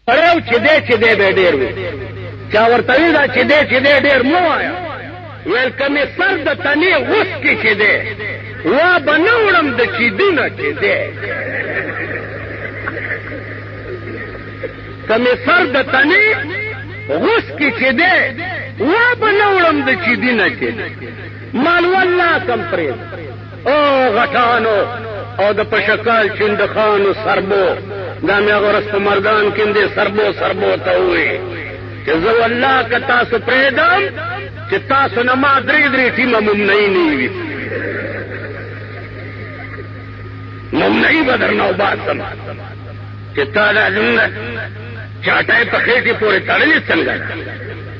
سړی چې دی به ډېر وي چا ورته ویل دا چې دی ډېر مه وایه ویل که مې سر د تنې غوس کې چې دی وا به نه وړم د چیدونه چې دی که مې سر د تنې غوس کې چې دی وا به نه وړم د چیدونه چې دی مال والله کم پرېږد او غټانو او د پشکال چندخانو سربو دا مې هغه ورځ په مردان کندې سربو ته ووایي چې زه والله که تاسو پرېږدم چې تاسو نه ما درې ټیمه ممنعي نه وي ممنعي به درنه وباسم چې تا دا زموږ چاټۍ په خېټې پورې تړلې څنګه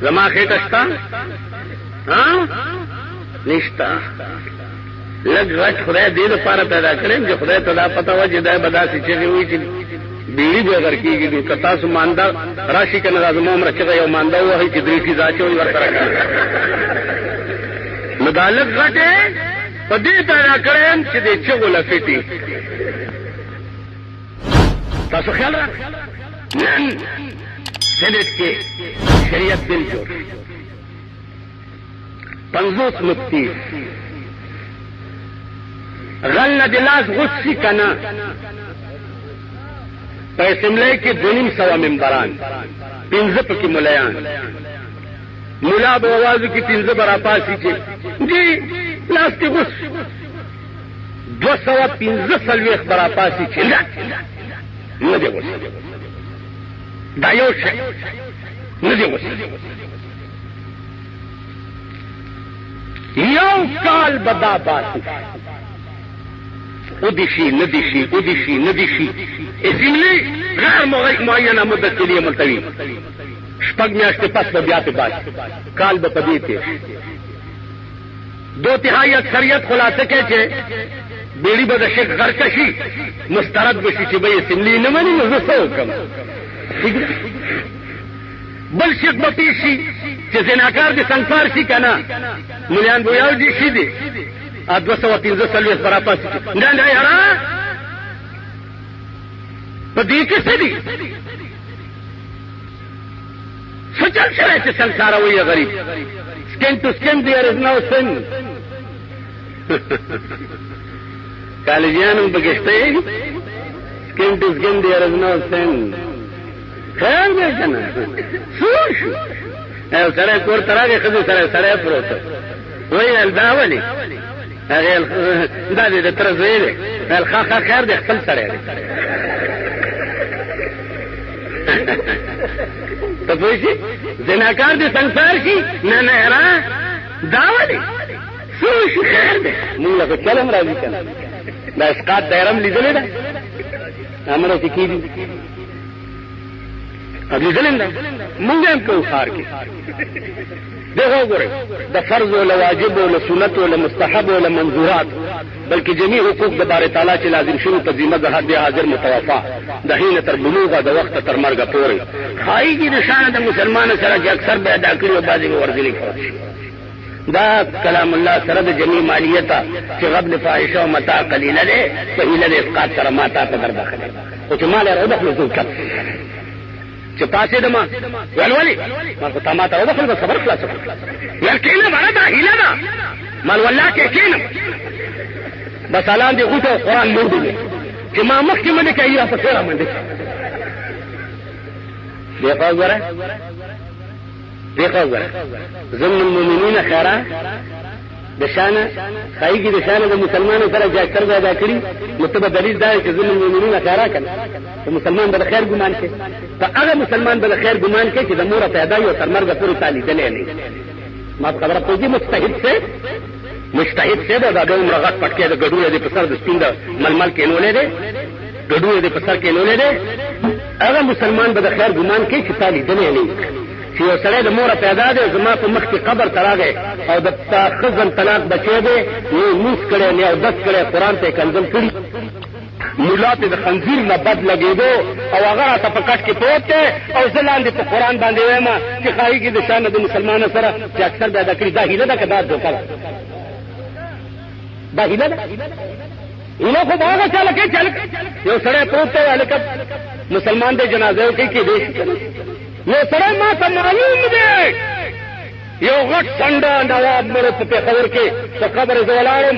زما خېټه شته نشته لږ غټ خدای دې لپاره پیدا کړی چې خدای ته دا پته وه چې دی به داسې چغې وایي چې بیړي به غر کېږي نو که تاسو مانده راشي که نه دا زما عمره چغه یو مانده ووهئ چې درې فیض اچوئ ورسره کړي نو دا لږ غټ یې په دې پیدا کړی یم چې دې چغو لفټي تاسو خیال را نن سینټ کې شریعت بل جوړ 50 مفتی غل نه د لاس غوڅي که نه په اسمبلی کې 250 ممبران 15 پکې ملیان ملا به اوازو کې 15 به راپاسي چې جی لاس کې غوڅ 215 به راپاسي چې نه دی غوڅ دا یو شی نه دی غوڅ یو کال به دا پاسي ادشي ندشي اسمبلی غیر معینه مدت کے لیے ملتوی شپږ میاشتې پس به بیا په باسي کال به په دې تېر 2/3 اکثریت خلاصه کوي چې بیړي به د شیخ غرکشي مسترد بشي چې به اسمبلی نه مني نو زه څه وکړم بل شیخ به پیش شي چې زناکار دې سنګسار شي که نه ملیان به یو دي شي دي 215 براپاسي نه یاره په دې کې څه دي څه چل شوی چې سنګساروي غریب skin to skin there is no sin کالجیانو بګشته skin to skin there is no sin خیر دی که نه څو شو یو سړی کور ته راغی ښځې سره سړی پروت ویل دا ولې هغې دا دې د تره زوی دی ویل ښه خیر دی خپل سړی دی ته پوه شي زناکار دې سنګسار شي نه یاره دا ولې څه شي خیر دی مونږ له خو چل هم راځي که نه دا اسقاط دایره هم لیدلې ده همره چې کېږي لیدلې ده مونږ هم کوو ښار کې دغه وګورئ د فرض او واجب او سنت او مستحب او منظورات بلکې جميع حقوق د باري تعالی چې لازم شوی په ذمه ده حد حاضر متوفا د حين تر بلوغه د وخت تر مرګ پورې خایي د شان د مسلمان سره چې اکثر به ادا کړی او بعضي ورزلي کوي دا کلام الله سره د جميع مالیته چې غبن فاحشه او متاع قليله ده په اله د اسقاط سره ماته په در داخله او چې مال راوړل نو څه چې پاسې دما ولولي ما خو تماته وبخل به صبر خلاص ویل کینه باندې دا هیله ده مال والله کې کینه بس الان دې غوته قرآن نور دی چې ما مخکې منډه کوي یا په سره منډه دی خبره ضمن المؤمنین خیره د شانه خایګي د شانه د مسلمانانو سره چې اکثر به ادا کړي مطلب دلیل دا چې ضمن المؤمنین خیره کړي چې مسلمان به خیر ګمان کوي ته هغه مسلمان به خیر ګمان کوي چې د مور پیدا یو تر مرګ پورې تعالی دلې نه ما خبره کوي مجتهد سے دا د عمر غټ پټکې د ګډوله د پسر د سپین د ململ کې نولې ده ګډوله د پسر کې نولې ده هغه مسلمان به خیر ګمان کوي چې تعالی دلې نه چې یو سړی د مور پیدا دی زما په مخ کې قبر ته راغی او د خزن طلاق بچی دی نو موس کړی نه او دس کړی قرآن ته کنځل کړي مولا ته د خنزیر نه بد لګېدو او هغه راته په کټ کې پروت دی او زه لاندې په قرآن باندې وایم چې خایګي د شانه د مسلمانانو سره چې اکثر به ادا کړي دا هیله ده که دا دوکه ده دا هیله ده هیله خو به هغه چاله کوي یو سړی پروت دی هلکه مسلمان دے جنازه کوي کې دې نو سره ما ته معلوم دی یو غټ څنډه نواب مړ په خبر کې په قبر زولارم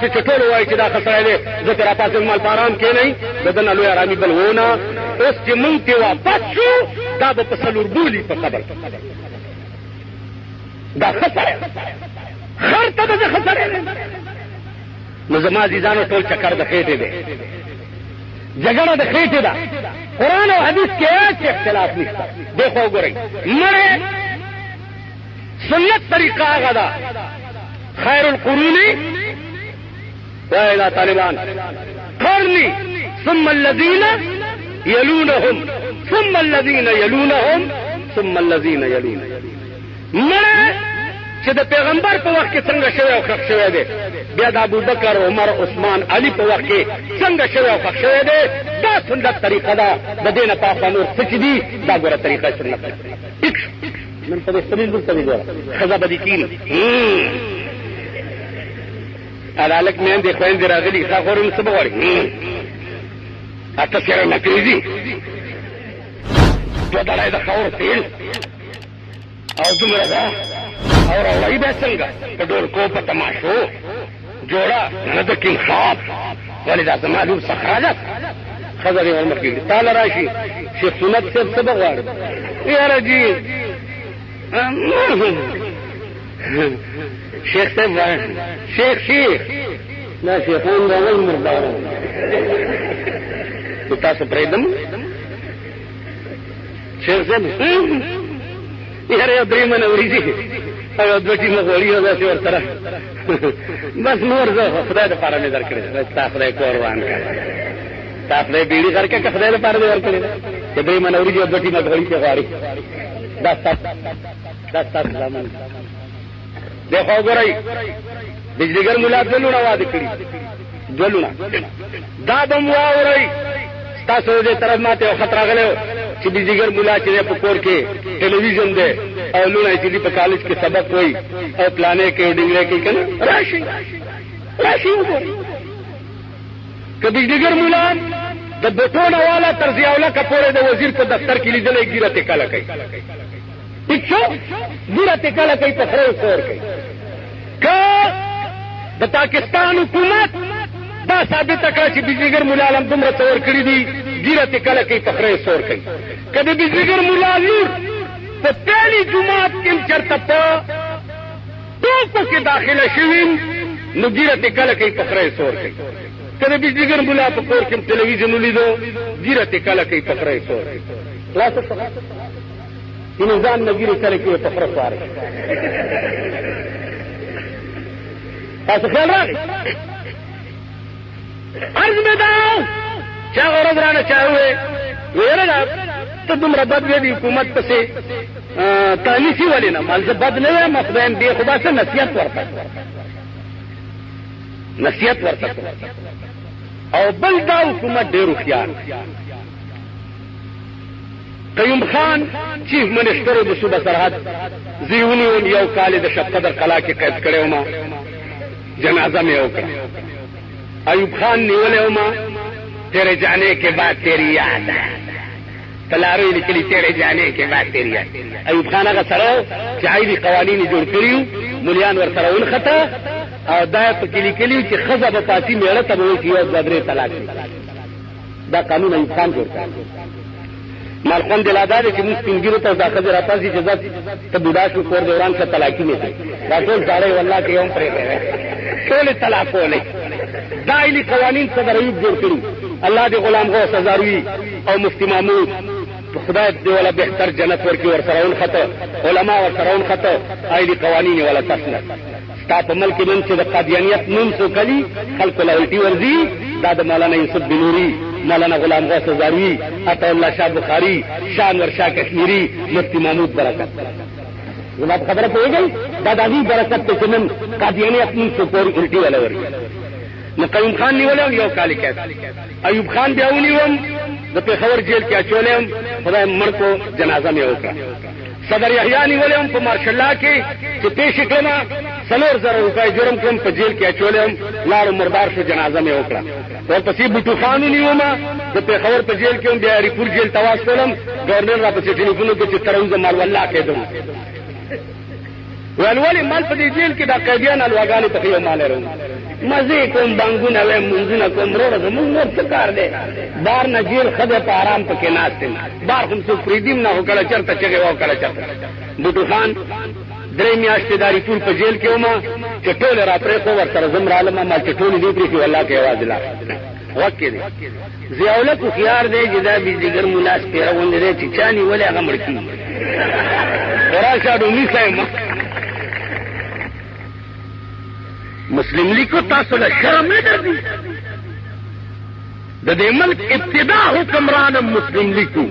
سے چټول وای چې دا خسره دی ذکر اپاس مال پارام کې نه بدن لوی آرامي بل ونه اوس چې مونږ ته واپس شو دا په سلور بولی په قبر دا خسره خر ته د خسره نو زما عزیزانو ټول چکر د خېټه دی جګړه د خېټه ده قرآن او حدیث کې هیڅ اختلاف نشته دیکھو ګورئ مړه سنت طریقہ غدا خیر القرون وإلى طالبان قرني ثم الذين يلونهم ثم الذين يلونهم ثم الذين يلونهم مړه چې د پیغمبر په وخت کې څنګه شوی او ښخ شوی دی بیا د ابوبکر عمر عثمان علي په وخت کې څنګه شوی او ښخ شوی دی دا سنت طریقه ده د دې نه پاخه نور څه چې دي دا ګوره طریقه سنت ده من په دې سړي دلته دی ګوره ښځه به دې کیني الالک مې اندې خویندې راغلي ښه خورم څه به غواړي اته سره نکریزي دوه ډالۍ د خاور تیل او دومره ده او راوړی به څنګه په ډولکو په تماشو جوړه نه د کیم خواب ولې دا زما لور صحرا ده ښځه دې ورمخکې تاله راشي شیخ سنت صاحب څه به غواړي یاره جي شیخ صاحب شیخ دا شیخان د اول مرداران نو تاسو پرېږدم شیخ صاحب یاره یو درېیمه نورېږي او یو دوه ټیمه غوړي او داسې ورسره بس نور زه خدای دپاره مې در کړې ستا خدای کور روان کړه ستا خدای بیړي غر کړه که خدای دپاره مې ورکړې چې درېیمه نورېږي او دوه ټیمه غوړي چې غواړي دا ستاسو زامن دیکھو ګورئ بجلیګر ملا دلونه واده کړي دلونه دا به مو واورئ ستاسو دې طرف ماته یو خط راغلی چې بجلیګر ملا چې په کور کې ټلویزیون دی او لونه چې په کالج کې سبق وایي او پلانې کې ډنګرې کې کنه راشي وګورئ که بجلیګر ملا د بټونه والا تر ضیاءالله کا پورې د وزیر په دفتر کې لیدلې ګیره ټکاله کوي ٹھیک شو ګیره ټکاله کوي په خره سور کوي که د پاکستان حکومت دا ثابت کړه چې بجلیګر مولا عالم دومره تور کړی دي ګیره ټکاله کوي په خره سور کوي که د بجلیګر مولا لور په پهلي جماعت کې چرته په ټوکو کې داخله شوي نو ګیره ټکاله کوي په خره سور کوي که د بجلیګر مولا په کور کې ټلویزیون ولیدو ګیره ټکاله کوي په خره سور کوي خلاص اینو ځان نه ګیرې سره کې په خره سوار تاسو خیال راغی عرض مې داو چې هغه ورځ رانه چا ووې ویره ده ته دومره بد وې د حکومت پسې تانیسي ولې نه مال زه بد نه یم خدایم دې خدا څه نصیحت ورته او بل دا حکومت ډېر هوښیار قیوم خان چیف منسٹر د صوبه سرحد زیونی یو کال د شب قدر قلعه کې قید کړی وم جنازه مې وکړه ایوب خان نیولې وم تیرے جانے کے بعد تیری یاد تلارو لیکلي تیرے جانے کے بعد تیری یاد ایوب خان هغه سره چې عایدي قوانین جوړ کړیو مليان ورسره ونخته او دا په کې لیکلي چې ښځه به پاتې میړه ته به وکړي او دوه درې طلاق دا قانون ایوب خان جوړ کړ مالخون دلادا دې چې موږ سپینګیرو ته دا خبره راپاسي چې ځات ته بوډا شو کور دوران څخه طلاقي نه دي دا ټول ځاړې والله کې هم پرې غوې ټول طلاق ولې دایلي قوانین صدر ایوب جوړ کړی الله دې غلام غوث هزاروی او مفتی محمود خدای دې ولا بهتر جنت ورکی ورسرون خطه علما ورسرون خطه ایلي قوانین ولا تسنه ستا په ملک نن چې د قادیانیت نوم څو کلی خلق لا الټي ورزي دا د مولانا یوسف بنوري مولانا غلام غوث هزاروی عطا الله شاه بخاری شانور شاه کشمیری مفتی محمود برکت زما خبره پوهیږئ دا د دې برکت ته نن قادیانیت نوم څو پورې الټي ولا وري نو قیوم خان نیولم یو کال کې ایوب خان بیا ونیوم د پېښور جیل کې اچولم خدای مړ کو جنازه مې وکړه صدر یحیی نیولم په مارشل الله کې چې پیش کړم سلور زره روپۍ جرم کوم په جیل کې اچولم لاړو مردار شو جنازه مې وکړه ورپسې بوټو خان ونیومه د پیښور په جیل کې هم بیا اریپور جیل ته واستولم ګورنر راپسې ټلیفون وکړ چې تر اوسه مال والله کېدم ویل ولې مال په دې جیل کې دا قیدیان الواګانې ته یو مال راوړي مزې کوم بانګونه وایم منځونه کوم وروره زمونږ نور څه کار دی بار نه جیل ښځه په آرام پکې ناست یم بار خو څوک پرېږدي نه خو کله چېرته چغې وه کله چېرته بوټو خان 3 میاشتې داري ټول په جیل کې ومه چې ټولې را پرېښو ورسره زم رالمه ما چې ټولې دې پرېښي والله که یوازې لاړ وخت کې دی ضیاءالله هوښیار دی چې دا بزدګر ملا سپېره غوندې دی چې چا نیولې هغه مړ کېږي راشه ډومي صاحب مسلم لیگ کو تاسو له شرم نه درځي د دې ملک ابتدا حکمران مسلم لیگ کو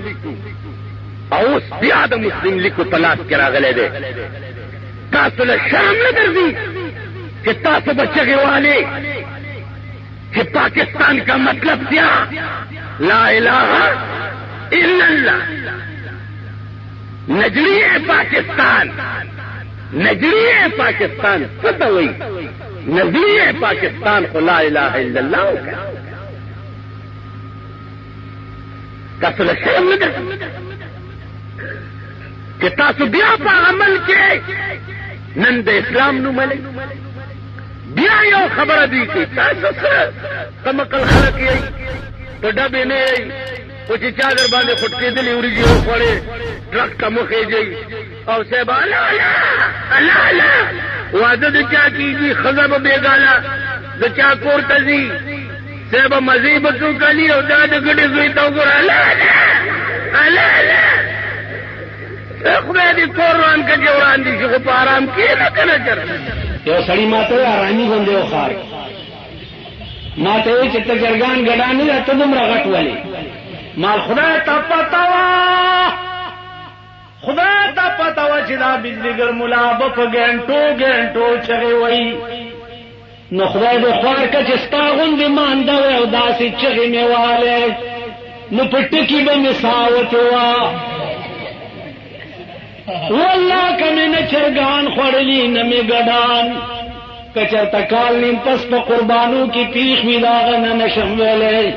او اوس بیا د مسلم لیگ کو تلاش کې راغلی دی تاسو له شرم نه درځي چې تاسو به چغې والې چې پاکستان کا مطلب کیا لا الہ الا اللہ نجریه پاکستان نجریه پاکستان څه ته وایي نظریه پاکستان خو لا الہ الا اللہ وکړه تاسو له شرم نه درځي چې تاسو بیا په عمل کې نن د اسلام نوملی بیا یو خبره دی چې تاسو څه کمقل خلک یئ په ډبې نه یئ خو چې چا در باندې خوټ کېدلې وریجې وخوړې ټرک ته مخېږئ او صاحب الله الله الله الله واده د چا کېږي ښځه به بېګاله د چا کور ته ځي صاحب مزې به څوک علي او دا د ګډې زوی ته وګوره الله الله الله الله خدای دې کور روان که چې وران دي چې خو په آرام کښېنه که نه چېرته یو سړي ما ته ارامي غوندې وښار ما ته وایي چې ته جرګان ګډا نه ده ته دومره غټ ولې مال خدای ته پته وه خدای ته پته وه چې دا بجلیګر ملا به په ګنټو ګنټو چغې وایي نو خدای دې خوار که چې ستا غوندې مانده وی او داسې چغې مې والې نو په ټکي به مې ساوتې وه والله که مې نه چرګان خوړلي نه مې ګډان که چېرته کال نیم پس په قربانو کې پیښ وي د هغه نه نشم ویلی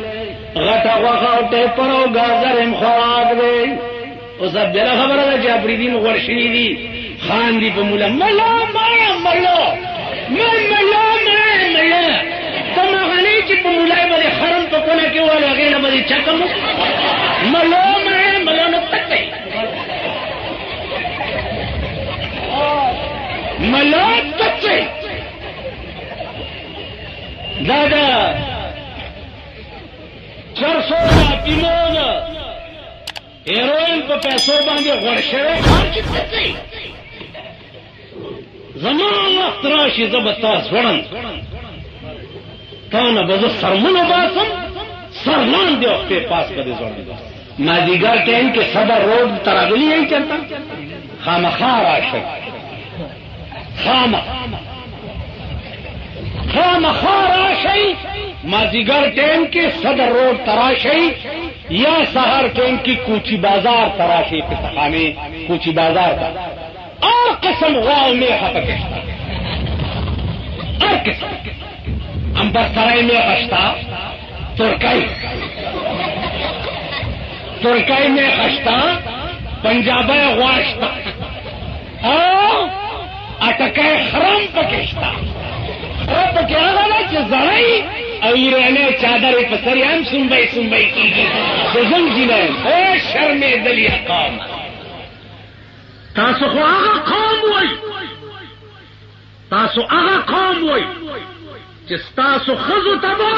غټه غوښه او ټیپر او ګازر یم خوراک دی اوس بله خبره ده چې افریدین غوړ شوي دي خاندي په موله ملا مایا ملا ملا ملا ته مغنی چې په مولای به د خرم په کونه کې وال هغې نه به دې چکم ملا مایا ملا نو تک دی ملا تک دی دا دا چرسو دا پیمون هیروین په پیسو باندې غوړ شوی خان چې تک دی زمان وقت راشي زه به تا زوړم تا نه به زه سرمنو باسم سر لاندې وختې پاس به دې زوړم مازدیګر ټایم کې صبر روډ ته راغلي یئ چېرته خامخا راشئ خامخا راشئ مازدیګر ټایم کې صدر روډ ته راشئ یا سهار ټایم کې کوچی بازار ته راشئ پسخانې کوچی بازار ته هر قسم غوا او میخه پکې شته هر قسم امبرسرای میخه شته ترکای میخه شته پنجابی غوا شته او اټکای خرم پکې شته خره پکې هغه ده چې زړی او ایرانی چادرې په سر یې هم سنبی کېږي د زنګینه یم شرمېدلي قوم تاسو خو هغه قوم وئ چې ستاسو ښځو ته به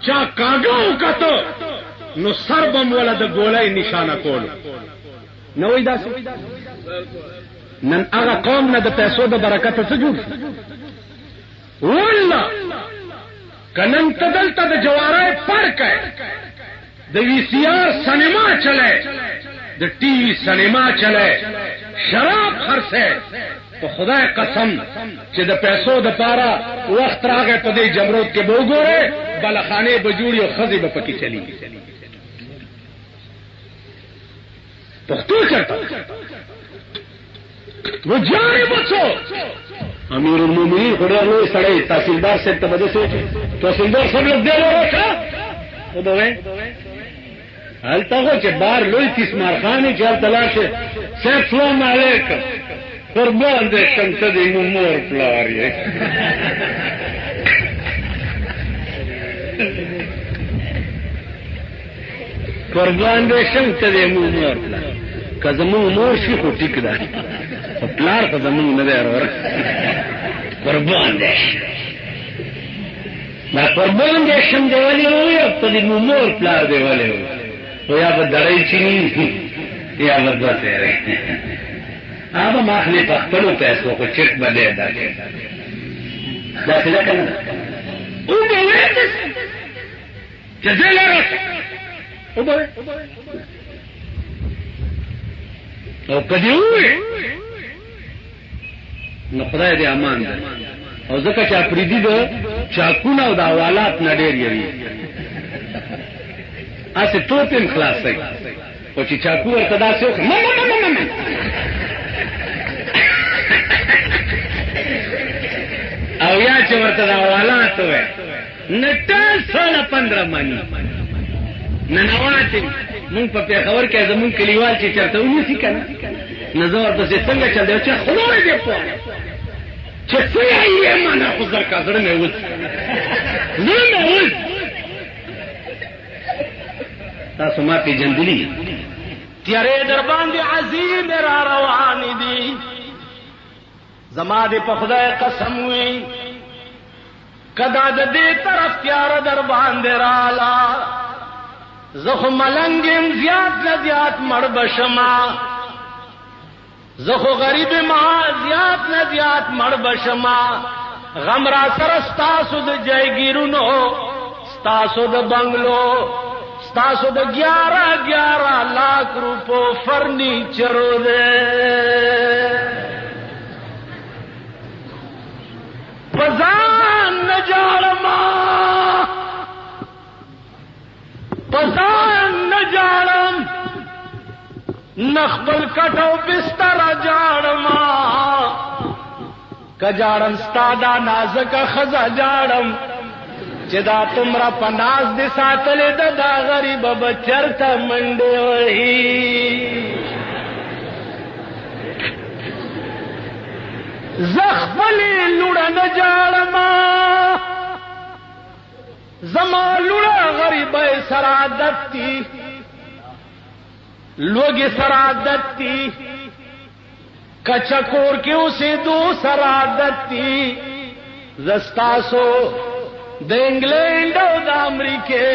چا کاږه وکته نو سر به م وله د ګولۍ نشانه کولو نه وایي داسې نن هغه قوم نه د پیسو د برکته څه جوړ شي والله که نن ته دلته د جوارۍ پړکی د وي سی آر سینما چلی د ټي وي سینما چلی شراب خرڅی په خدای قسم چې د پیسو د پاره وخت راغی په دې جمرود کې به وګورې بلخانې به جوړي او ښځې به پکې چلیږي پښتو چېرته نو جانې بچو امیر المومنین خوریا لوی سړی تحصیلدار صاحب ته بده سوچ تحصیلدار صاحب له دې وروسته او دوی هلته خو چې بار لوی تیسمار خانې چې هلته لاړ شي صاحب سلام علیکم قربان دې شم ته دې مور پلار یې قربان دې شم ته دې مور پلار که زمون مور شي خو ټیک ده پلار خو زمون نه دی ورور قربان دې دا قربان دې شم دې ولې وې ته دې مور پلار دې ولې و یا به دړای چینی یا به دوته هغه ماخلي په خپلو پیسو خو چک بلې دا څه ده کنه او به وایي چې زه لاره او به او کدی وې نو خدای دې امان ده او ځکه چې افریدي ده چاکونه او د حوالات نه ډېر یوي اسه ټوپم خلاصي او چې چاکو ورته داسې وکړه او یا چې ورته د حوالات وې نټه 15 مانی ننواتې مونږ په پیښور کې زمون کلیوال چې چرته ونیسي کنه نظر پسې څنګه چل دی چې خدای دې په چې څه یې معنا خو زر کا زړه مې وځ تاسو ما پیژندلی تیارې در باندې عظیم را روان دي زما دې په خدای قسم وي کدا د دې طرف تیار در باندې رالا زخم ملنګم زیات نه زیات مړ بشما زخو غریب ما زیات نه زیات مړ بشما غم را سره ستاسو د جایګیرونو ستاسو د بنگلو ستاسو د 11 لاکھ روپو فرنیچرو دے پزان نجارما پزان نجارم نخبل کٹو بستر جاڑما کجارم ستادا نازک خزا جاڑم چدا تمرا پناز دے ساتلے دا غریب بچرتا منڈے وہی زخبلی لڑا نجارما زما لڑا غریب سرادت تی لوگ سرادت تی کچکور کے اسے دو سرادت تی زستاسو د انگلینڈ او د امریکے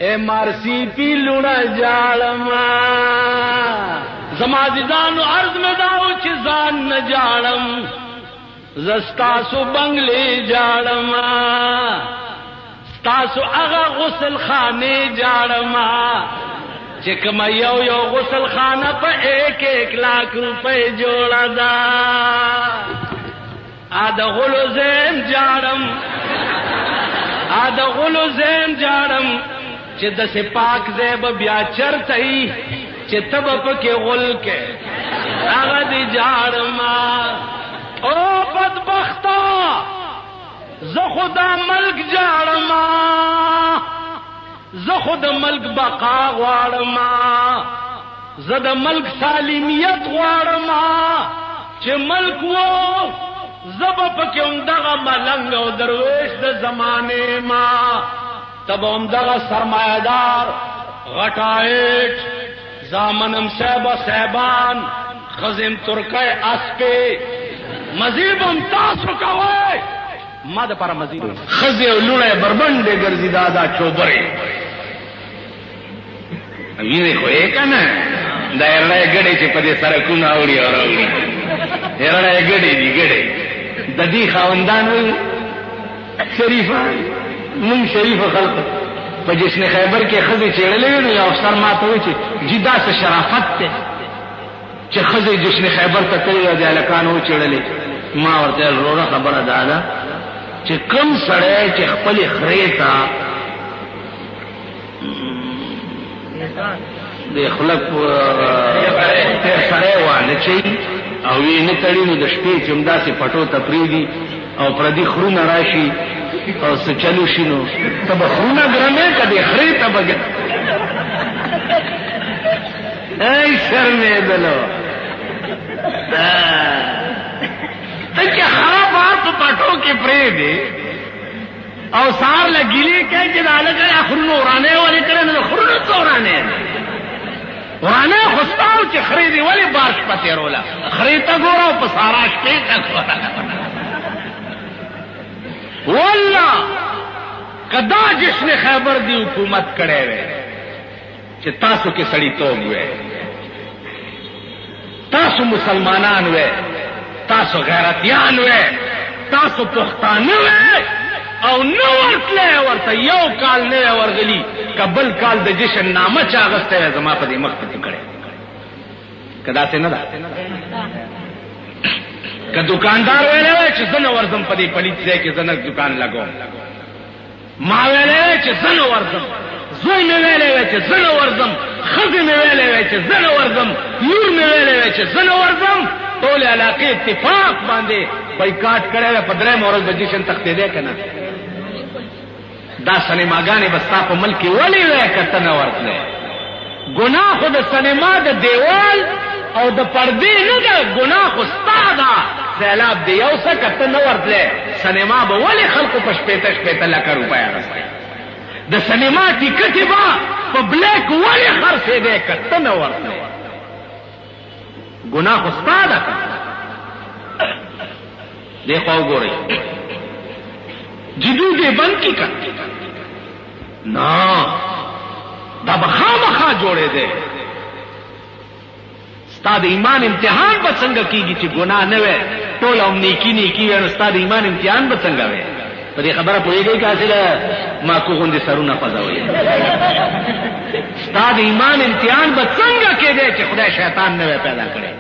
MRC پی لونا جالما زمازدانو عرض میں داو چی زان ن جالم زستاسو بنگلے جالما ستاسو اغا غسل خانے جالما چکم یو غسل خانہ پا 1 لاکھ روپے جوڑا دا آدھا غلو زیم جالم آدھا غلو زیم جارم چی دس پاک زیب بیا چرتئی چی تب پکی غل کے آغا دی جارما او بدبختا زخدا ملک جارما زخدا ملک بقا غوارما زد ملک سالمیت غوارما چی ملک وہ زب پکی امدغا ملنگ و درویش دا زمانے ما تب امدغا سرمایدار غٹائٹ زامنم سیبا سیبان خزم ترکی اسپے مزیب امتاسو کوئے ما دا پارا مزیب خزی و لوڑے بربندے گرزی دادا چوبرے امیر خوئے کنا دا ارڑے گڑے چی پدے سرکون آوڑی اور آوڑی ارڑے گڑے دی گڑے د دې خاوندانو شریفان مون شریف خلق په جشن خیبر کې خزې چېړلې نو یو افسر ماته وایي چې جدا څه شرافت ته چې خزې جشن خیبر ته تللی او د هلکانو وچېړلې ما ورته وروره خبره دا ده چې کوم سړی چې خپلې خرې ته د خلق سړی وانه چي او وی نه تړي نو د شپې چې همداسې پټو ته پرېږدي او پردي خرونه راشي او څه چلو شي نو ته به خرونه ګرمې که د خرې ته به ای شرمېدلو ته چې خراب بار په پټو کې پرېږدې او سهار له ګیلې کوي چې دا هلکه خرونه ورانې ولې کړې نو د خرونو څه ورانې ورانې خو ستا و چې خرې دې ولې بار شپه تېروله خرې ته ګوره او په سارا شپې ته ګوره والله که دا جشن خیبر دی حکومت کړی وی چې تاسو کې سړیتوب وی تاسو مسلمانان وی تاسو غیرتیان وی تاسو پښتانه وی او نو ورتله ورته یو کال نه ورغلی کبل کال د جشن نامه چا غسته زما په دې مخ ته کړي کدا څه نه ده که دکاندار ویلې چې زنه ورزم په دې پلیت ځای کې زنه دکان لګو ما ویلې چې زنه ورزم زوی مې ویلې چې زنه ورزم خزه مې ویلې چې زنه ورزم نور مې ویلې چې زنه ورزم ټول علاقې اتفاق باندې بایکاټ کړي په درې مورز د جشن تختې ده کنه دا سینماګانې بستا په ملک ولې وای کته نه ورتله ګناه خو د سینما د دیوال او د پردې نه ده ګناه خو ستا ده سیلاب دی یو څه کته نه ورتله سینما به ولې خلکو په شپېته لکه روپۍ اخیستې د سینما ټیکټې به په بلیک ولې خرڅېدې کته نه ورتله ګناه خو ستا ده دې خوا وګورئ جدو دې بند کی کړ نه دا به خامخا جوړې دی ستا د ایمان امتحان به څنګه کېږي چې ګناه نه وی ټول هم نیکي نیکي وی نو ستا د ایمان امتحان به څنګه وی په دې خبره پوهېږئ که هسې ماکو غوندې سرونه خوځوئ ستا د ایمان امتحان به څنګه کېدی چې خدای شیطان نه وی پیدا کړی